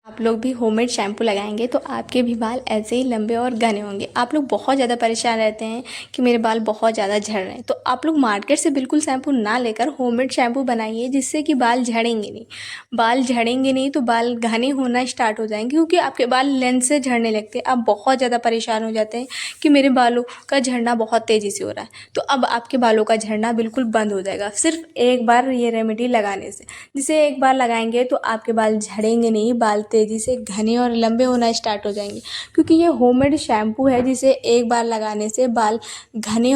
आप लोग भी होममेड शैम्पू लगाएंगे तो आपके भी बाल ऐसे ही लंबे और घने होंगे। आप लोग बहुत ज़्यादा परेशान रहते हैं कि मेरे बाल बहुत ज़्यादा झड़ रहे हैं, तो आप लोग मार्केट से बिल्कुल शैम्पू ना लेकर होममेड शैम्पू बनाइए, जिससे कि बाल झड़ेंगे नहीं। बाल झड़ेंगे नहीं तो बाल घने होना स्टार्ट हो जाएंगे, क्योंकि आपके बाल लेंथ से झड़ने लगते हैं। आप बहुत ज़्यादा परेशान हो जाते हैं कि मेरे बालों का झड़ना बहुत तेज़ी से हो रहा है, तो अब आपके बालों का झड़ना बिल्कुल बंद हो जाएगा सिर्फ एक बार ये रेमेडी लगाने से। जिसे एक बार लगाएंगे तो आपके बाल झड़ेंगे नहीं, बाल तेज़ी से घने और लंबे होना स्टार्ट हो जाएंगे, क्योंकि ये होममेड शैम्पू है जिसे एक बार लगाने से बाल घने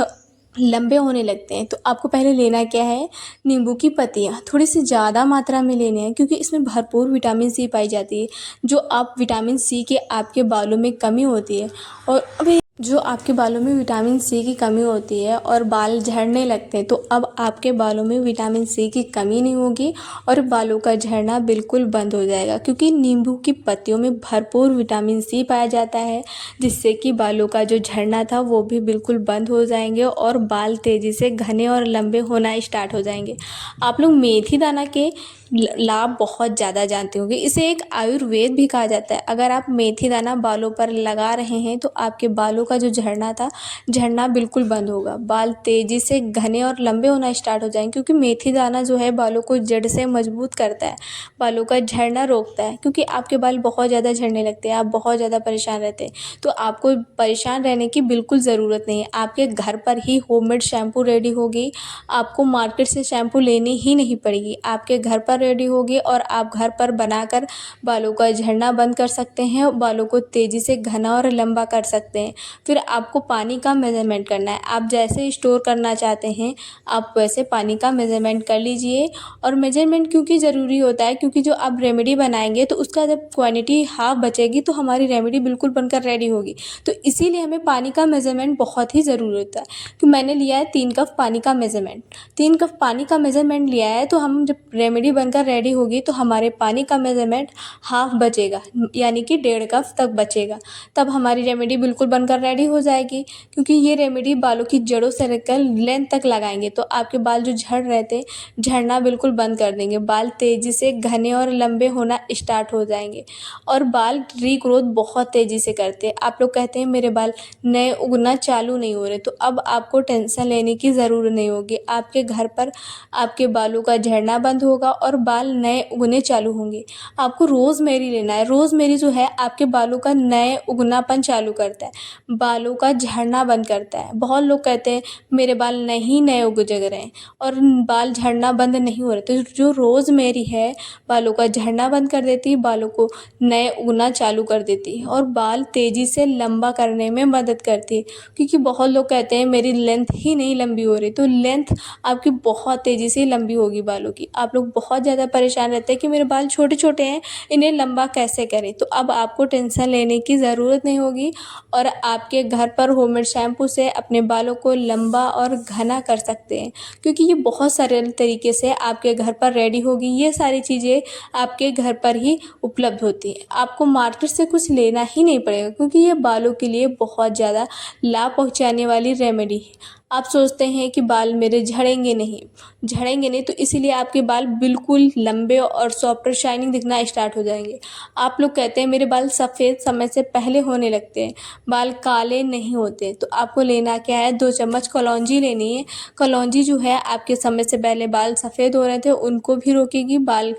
लंबे होने लगते हैं। तो आपको पहले लेना क्या है, नींबू की पत्तियाँ थोड़ी सी ज़्यादा मात्रा में लेनी है, क्योंकि इसमें भरपूर विटामिन सी पाई जाती है। जो आप विटामिन सी के आपके बालों में कमी होती है, और अभी जो आपके बालों में विटामिन सी की कमी होती है और बाल झड़ने लगते हैं, तो अब आपके बालों में विटामिन सी की कमी नहीं होगी और बालों का झड़ना बिल्कुल बंद हो जाएगा, क्योंकि नींबू की पत्तियों में भरपूर विटामिन सी पाया जाता है, जिससे कि बालों का जो झड़ना था वो भी बिल्कुल बंद हो जाएंगे और बाल तेज़ी से घने और लंबे होना स्टार्ट हो जाएंगे। आप लोग मेथी दाना के लाभ बहुत ज़्यादा जानते होंगे, इसे एक आयुर्वेद भी कहा जाता है। अगर आप मेथी दाना बालों पर लगा रहे हैं तो आपके बालों का जो झड़ना था, झड़ना बिल्कुल बंद होगा। बाल तेज़ी से घने और लंबे होना स्टार्ट हो जाएंगे, क्योंकि मेथी दाना जो है बालों को जड़ से मजबूत करता है, बालों का झड़ना रोकता है। क्योंकि आपके बाल बहुत ज़्यादा झड़ने लगते हैं, आप बहुत ज़्यादा परेशान रहते हैं, तो आपको परेशान रहने की बिल्कुल ज़रूरत नहीं है। आपके घर पर ही होममेड शैम्पू रेडी होगी, आपको मार्केट से शैम्पू लेनी ही नहीं पड़ेगी, आपके घर पर रेडी होगी और आप घर पर बनाकर बालों का झड़ना बंद कर सकते हैं, बालों को तेज़ी से घना और लंबा कर सकते हैं। फिर आपको पानी का मेज़रमेंट करना है, आप जैसे स्टोर करना चाहते हैं आप वैसे पानी का मेज़रमेंट कर लीजिए। और मेज़रमेंट क्योंकि ज़रूरी होता है, क्योंकि जो आप रेमेडी बनाएंगे तो उसका जब क्वांटिटी हाफ बचेगी तो हमारी रेमेडी बिल्कुल बनकर रेडी होगी। तो इसीलिए हमें पानी का मेज़रमेंट बहुत ही ज़रूरी होता है। कि मैंने लिया है 3 कप पानी का मेज़रमेंट, 3 कप पानी का मेज़रमेंट लिया है, तो हम जब रेमेडी बनकर रेडी होगी तो हमारे पानी का मेज़रमेंट हाफ बचेगा, यानी कि 1.5 कप तक बचेगा। तब हमारी रेमेडी बिल्कुल बनकर रेडी हो जाएगी, क्योंकि ये रेमेडी बालों की जड़ों से लेकर लेंथ तक लगाएंगे तो आपके बाल जो झड़ रहे थे, झड़ना बिल्कुल बंद कर देंगे, बाल तेज़ी से घने और लंबे होना स्टार्ट हो जाएंगे। और बाल रीग्रोथ बहुत तेज़ी से करते हैं। आप लोग कहते हैं मेरे बाल नए उगना चालू नहीं हो रहे, तो अब आपको टेंशन लेने की ज़रूरत नहीं होगी। आपके घर पर आपके बालों का झड़ना बंद होगा और बाल नए उगने चालू होंगे। आपको रोज़मेरी लेना है। रोज़मेरी जो है आपके बालों का नए उगनापन चालू करता है, बालों का झड़ना बंद करता है। बहुत लोग कहते हैं मेरे बाल नहीं नए उग जग रहे हैं और बाल झड़ना बंद नहीं हो रहे, तो जो रोज़मेरी है बालों का झड़ना बंद कर देती है, बालों को नए उगना चालू कर देती है और बाल तेज़ी से लंबा करने में मदद करती है। क्योंकि बहुत लोग कहते हैं मेरी लेंथ ही नहीं लंबी हो रही, तो लेंथ आपकी बहुत तेज़ी से लंबी होगी बालों की। आप लोग बहुत ज़्यादा परेशान रहते हैं कि मेरे बाल छोटे छोटे हैं, इन्हें लंबा कैसे करें, तो अब आपको टेंशन लेने की ज़रूरत नहीं होगी और आपके घर पर होममेड शैम्पू से अपने बालों को लंबा और घना कर सकते हैं, क्योंकि ये बहुत सरल तरीके से आपके घर पर रेडी होगी। ये सारी चीज़ें आपके घर पर ही उपलब्ध होती हैं, आपको मार्केट से कुछ लेना ही नहीं पड़ेगा, क्योंकि ये बालों के लिए बहुत ज़्यादा लाभ पहुँचाने वाली रेमेडी है। आप सोचते हैं कि बाल मेरे झड़ेंगे नहीं, तो इसीलिए आपके बाल बिल्कुल लंबे और सॉफ्ट और शाइनिंग दिखना स्टार्ट हो जाएंगे। आप लोग कहते हैं मेरे बाल सफ़ेद समय से पहले होने लगते हैं, बाल काले नहीं होते, तो आपको लेना क्या है, 2 चम्मच कलौंजी लेनी है। कलौंजी जो है आपके समय से पहले बाल सफ़ेद हो रहे थे उनको भी रोकेगी, बाल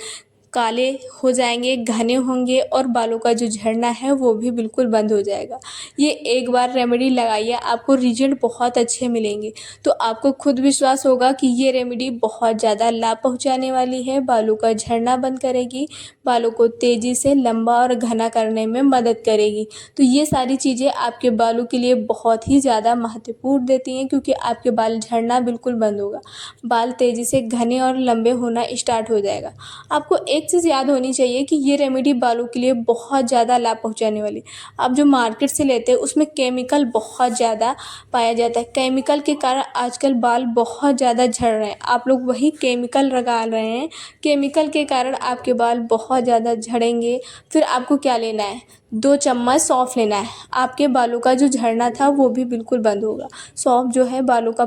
काले हो जाएंगे, घने होंगे और बालों का जो झड़ना है वो भी बिल्कुल बंद हो जाएगा। ये एक बार रेमेडी लगाइए, आपको रिजल्ट बहुत अच्छे मिलेंगे, तो आपको खुद विश्वास होगा कि ये रेमेडी बहुत ज़्यादा लाभ पहुंचाने वाली है, बालों का झड़ना बंद करेगी, बालों को तेज़ी से लंबा और घना करने में मदद करेगी। तो ये सारी चीज़ें आपके बालों के लिए बहुत ही ज़्यादा महत्वपूर्ण देती हैं, क्योंकि आपके बाल झड़ना बिल्कुल बंद होगा, बाल तेज़ी से घने और लंबे होना स्टार्ट हो जाएगा। आपको एक चीज़ याद होनी चाहिए कि ये रेमेडी बालों के लिए बहुत ज़्यादा लाभ पहुंचाने वाली। आप जो मार्केट से लेते हैं उसमें केमिकल बहुत ज़्यादा पाया जाता है, केमिकल के कारण आजकल बाल बहुत ज़्यादा झड़ रहे हैं, आप लोग वही केमिकल लगा रहे हैं, केमिकल के कारण आपके बाल बहुत ज़्यादा झड़ेंगे। फिर आपको क्या लेना है, 2 चम्मच सौंफ लेना है, आपके बालों का जो झड़ना था वो भी बिल्कुल बंद होगा। सौंफ जो है बालों का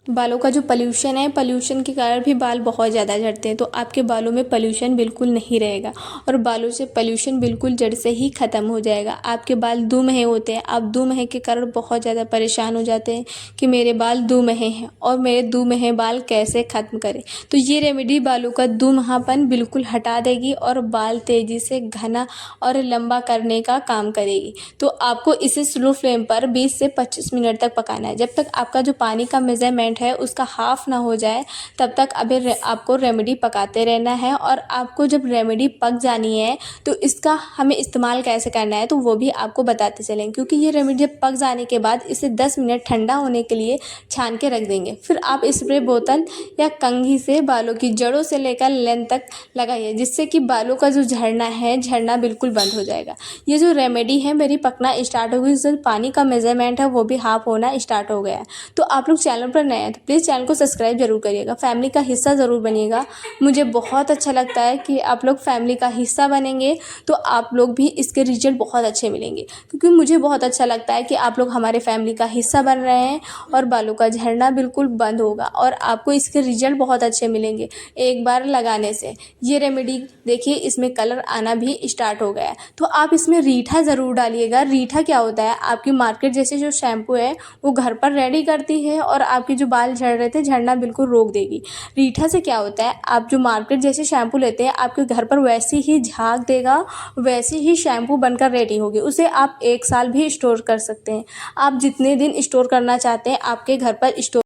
बालों का जो पॉल्यूशन है, पॉल्यूशन के कारण भी बाल बहुत ज़्यादा झड़ते हैं। तो आपके बालों में पॉल्यूशन बिल्कुल नहीं रहेगा और बालों से पॉल्यूशन बिल्कुल जड़ से ही ख़त्म हो जाएगा। आपके बाल दुमहे होते हैं, आप दुमहे के कारण बहुत ज़्यादा परेशान हो जाते हैं कि मेरे बाल दुमहे हैं और मेरे दुमहे बाल कैसे ख़त्म करें। तो ये रेमेडी बालों का दुमहापन बिल्कुल हटा देगी और बाल तेज़ी से घना और लंबा करने का काम करेगी। तो आपको इसे स्लो फ्लेम पर 20 से 25 मिनट तक पकाना है। जब तक आपका जो पानी का मेज़रमेंट है उसका हाफ ना हो जाए तब तक अभी आपको रेमेडी पकाते रहना है। और आपको जब रेमेडी पक जानी है तो इसका हमें इस्तेमाल कैसे करना है तो वो भी आपको बताते चलें, क्योंकि ये रेमेडी जब पक जाने के बाद इसे 10 मिनट ठंडा होने के लिए छान के रख देंगे। फिर आप स्प्रे बोतल या कंघी से बालों की जड़ों से लेकर लेंथ तक लगाइए, जिससे कि बालों का जो झड़ना है, झड़ना बिल्कुल बंद हो जाएगा। ये जो रेमेडी है मेरी पकना स्टार्ट हो गई, जो पानी का मेजरमेंट है वो भी हाफ होना स्टार्ट हो गया है। तो आप लोग चैनल पर नए हैं तो प्लीज़ चैनल को सब्सक्राइब जरूर करिएगा, फैमिली का हिस्सा ज़रूर बनिएगा। मुझे बहुत अच्छा लगता है कि आप लोग फैमिली का हिस्सा बनेंगे तो आप लोग भी इसके रिजल्ट बहुत अच्छे मिलेंगे, क्योंकि मुझे बहुत अच्छा लगता है कि आप लोग हमारे फैमिली का हिस्सा बन रहे हैं और बालों का झड़ना बिल्कुल बंद होगा और आपको इसके रिजल्ट बहुत अच्छे मिलेंगे एक बार लगाने से। ये रेमेडी देखिए, इसमें कलर आना भी स्टार्ट हो गया है। तो आप इसमें रीठा ज़रूर डालिएगा। रीठा क्या होता है, आपकी मार्केट जैसे जो शैम्पू है वो घर पर रेडी करती है और आपके जो बाल झड़ रहे थे झड़ना बिल्कुल रोक देगी। रीठा से क्या होता है, आप जो मार्केट जैसे शैम्पू लेते हैं आपके घर पर वैसी ही झाग देगा, वैसी ही शैम्पू बनकर रेडी होगी। उसे आप 1 साल भी स्टोर कर सकते हैं। आप जितने दिन स्टोर करना चाहते हैं आपके घर पर स्टोर